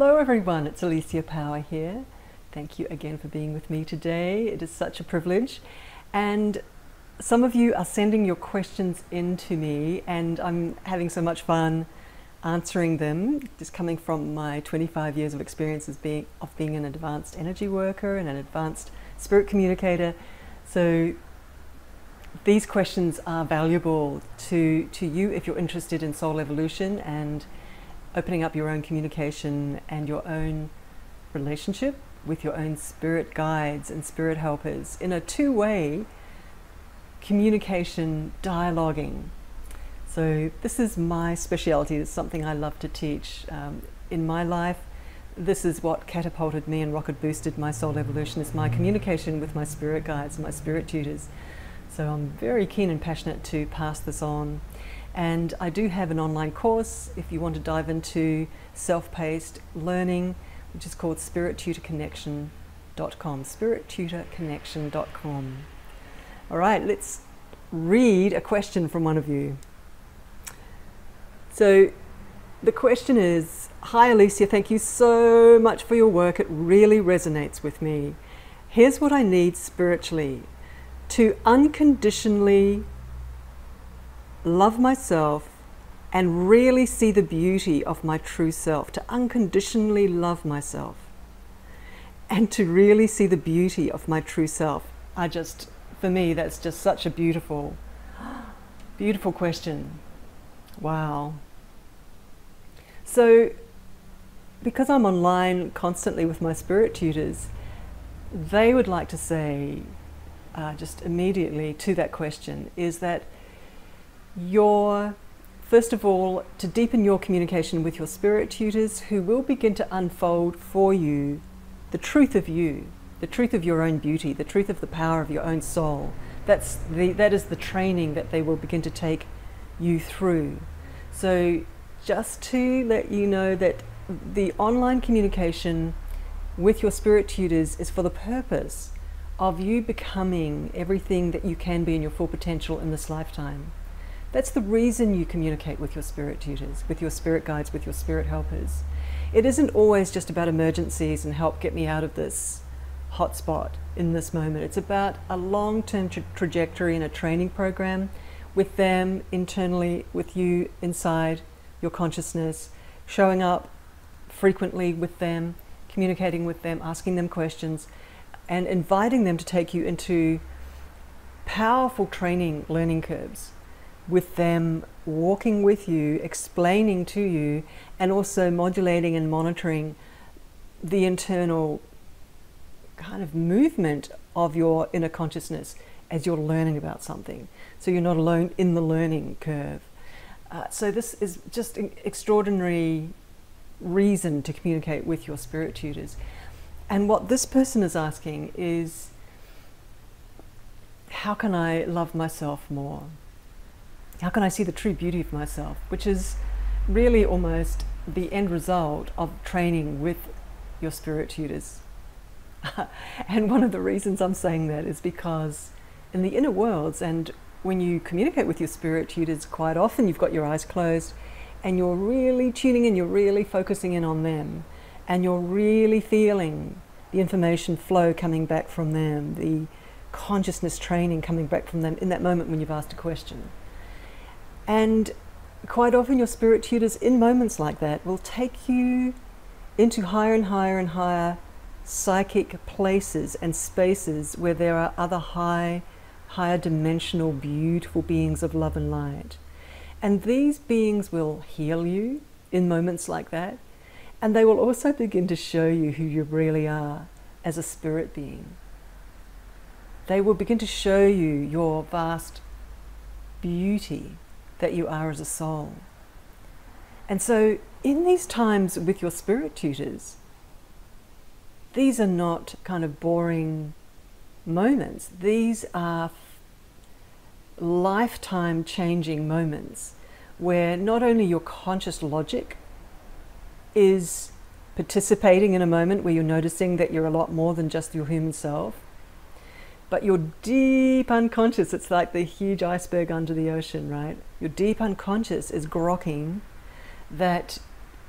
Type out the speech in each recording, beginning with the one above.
Hello everyone, it's Alicia Power here. Thank you again for being with me today. It is such a privilege. And some of you are sending your questions in to me and I'm having so much fun answering them, just coming from my 25 years of experience as being an advanced energy worker and an advanced spirit communicator. So these questions are valuable to you if you're interested in soul evolution and opening up your own communication and your own relationship with your own spirit guides and spirit helpers in a two-way communication, dialoguing. So this is my specialty. It's something I love to teach. In my life, this is what catapulted me and rocket boosted my soul evolution, is my communication with my spirit guides and my spirit tutors. So I'm very keen and passionate to pass this on. And I do have an online course if you want to dive into self-paced learning, which is called spirittutorconnection.com, spirittutorconnection.com. All right, let's read a question from one of you. So the question is, "Hi Alicia, thank you so much for your work. It really resonates with me. Here's what I need spiritually: to unconditionally love myself and really see the beauty of my true self, to unconditionally love myself and to really see the beauty of my true self." For me, that's just such a beautiful, beautiful question. Wow. So, because I'm online constantly with my spirit tutors, they would like to say, just immediately to that question, is that first of all, to deepen your communication with your spirit tutors, who will begin to unfold for you the truth of you, the truth of your own beauty, the truth of the power of your own soul. That is the training that they will begin to take you through. So just to let you know that the online communication with your spirit tutors is for the purpose of you becoming everything that you can be in your full potential in this lifetime. That's the reason you communicate with your spirit tutors, with your spirit guides, with your spirit helpers. It isn't always just about emergencies and help get me out of this hotspot in this moment. It's about a long-term trajectory and a training program with them internally, with you inside your consciousness, showing up frequently with them, communicating with them, asking them questions, and inviting them to take you into powerful training learning curves, with them walking with you, explaining to you, and also modulating and monitoring the internal kind of movement of your inner consciousness as you're learning about something. So you're not alone in the learning curve. So this is just an extraordinary reason to communicate with your spirit tutors. And what this person is asking is, how can I love myself more? How can I see the true beauty of myself? Which is really almost the end result of training with your spirit tutors. And one of the reasons I'm saying that is because in the inner worlds, and when you communicate with your spirit tutors, quite often you've got your eyes closed and you're really tuning in, you're really focusing in on them, and you're really feeling the information flow coming back from them, the consciousness training coming back from them in that moment when you've asked a question. And quite often your spirit tutors in moments like that will take you into higher and higher and higher psychic places and spaces where there are other higher dimensional, beautiful beings of love and light. And these beings will heal you in moments like that, and they will also begin to show you who you really are as a spirit being. They will begin to show you your vast beauty that you are as a soul. And so in these times with your spirit tutors, these are not kind of boring moments. These are lifetime changing moments where not only your conscious logic is participating in a moment where you're noticing that you're a lot more than just your human self, but your deep unconscious, it's like the huge iceberg under the ocean, right? Your deep unconscious is grokking that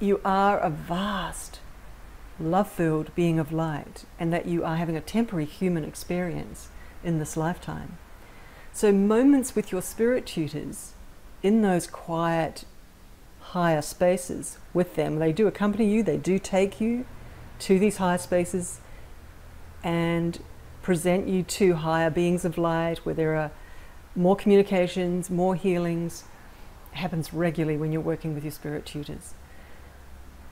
you are a vast love-filled being of light, and that you are having a temporary human experience in this lifetime. So moments with your spirit tutors in those quiet, higher spaces with them, they do accompany you, they do take you to these higher spaces and present you to higher beings of light where there are more communications, more healings. It happens regularly when you're working with your spirit tutors.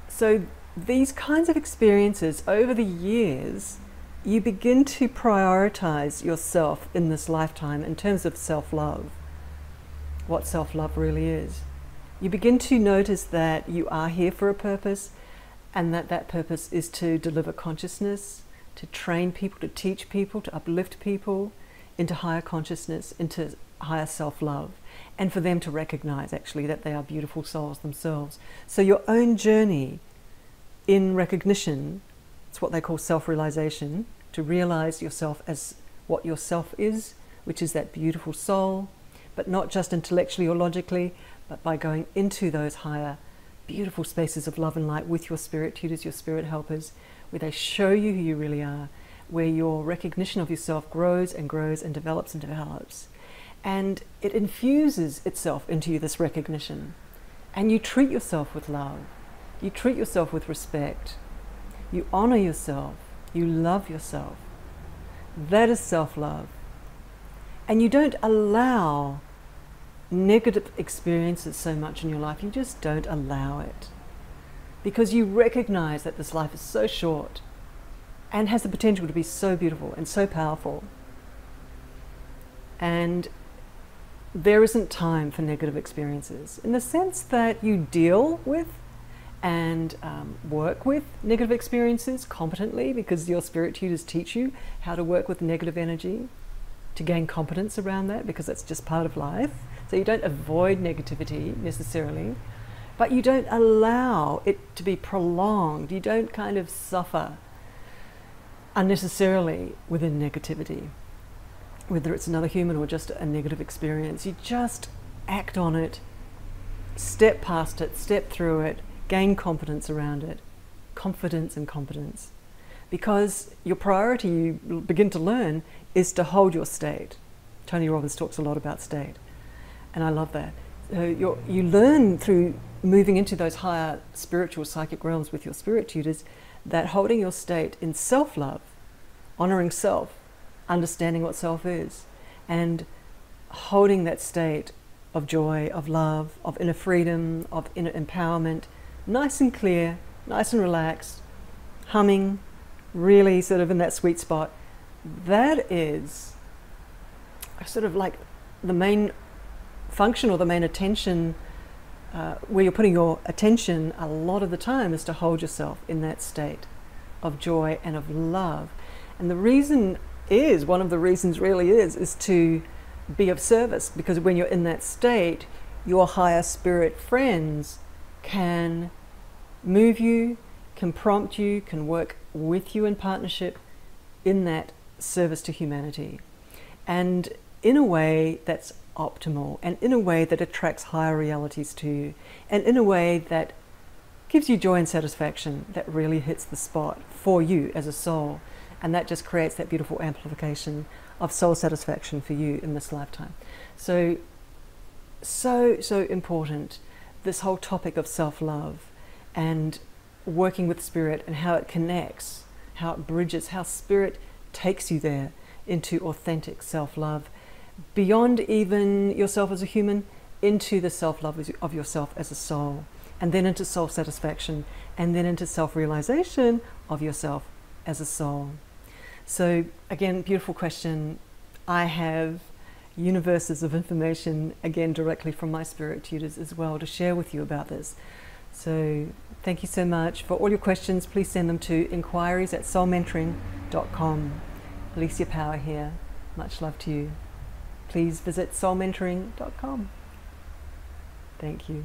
So these kinds of experiences over the years, you begin to prioritize yourself in this lifetime in terms of self-love, what self-love really is. You begin to notice that you are here for a purpose, and that that purpose is to deliver consciousness, to train people, to teach people, to uplift people into higher consciousness, into higher self-love, and for them to recognize actually that they are beautiful souls themselves. So your own journey in recognition, it's what they call self-realization, to realize yourself as what yourself is, which is that beautiful soul, but not just intellectually or logically, but by going into those higher beautiful spaces of love and light with your spirit tutors, your spirit helpers, where they show you who you really are, where your recognition of yourself grows and grows and develops and develops. And it infuses itself into you, this recognition. And you treat yourself with love. You treat yourself with respect. You honor yourself. You love yourself. That is self-love. And you don't allow negative experiences so much in your life. You just don't allow it. Because you recognize that this life is so short and has the potential to be so beautiful and so powerful. And there isn't time for negative experiences, in the sense that you deal with and work with negative experiences competently, because your spirit tutors teach you how to work with negative energy, to gain competence around that, because that's just part of life. So you don't avoid negativity necessarily, but you don't allow it to be prolonged. You don't kind of suffer unnecessarily within negativity, whether it's another human or just a negative experience. You just act on it, step past it, step through it, gain competence around it, confidence and competence. Because your priority, you begin to learn, is to hold your state. Tony Robbins talks a lot about state, and I love that. So you learn through moving into those higher spiritual psychic realms with your spirit tutors that holding your state in self-love, honoring self, understanding what self is, and holding that state of joy, of love, of inner freedom, of inner empowerment, nice and clear, nice and relaxed, humming, really sort of in that sweet spot. That is sort of like the main function or the main attention, where you're putting your attention a lot of the time, is to hold yourself in that state of joy and of love. And the reason is, one of the reasons really is to be of service, because when you're in that state, your higher spirit friends can move you, can prompt you, can work with you in partnership in that service to humanity. And in a way that's optimal, and in a way that attracts higher realities to you, and in a way that gives you joy and satisfaction, that really hits the spot for you as a soul. And that just creates that beautiful amplification of soul satisfaction for you in this lifetime. So important, this whole topic of self-love and working with spirit, and how it connects, how it bridges, how spirit takes you there into authentic self-love, beyond even yourself as a human, into the self-love of yourself as a soul, and then into soul satisfaction, and then into self-realization of yourself as a soul. So again, beautiful question. I have universes of information, again, directly from my spirit tutors as well, to share with you about this. So thank you so much. For all your questions, please send them to inquiries@soulmentoring.com. Alicia Power here. Much love to you. Please visit soulmentoring.com. Thank you.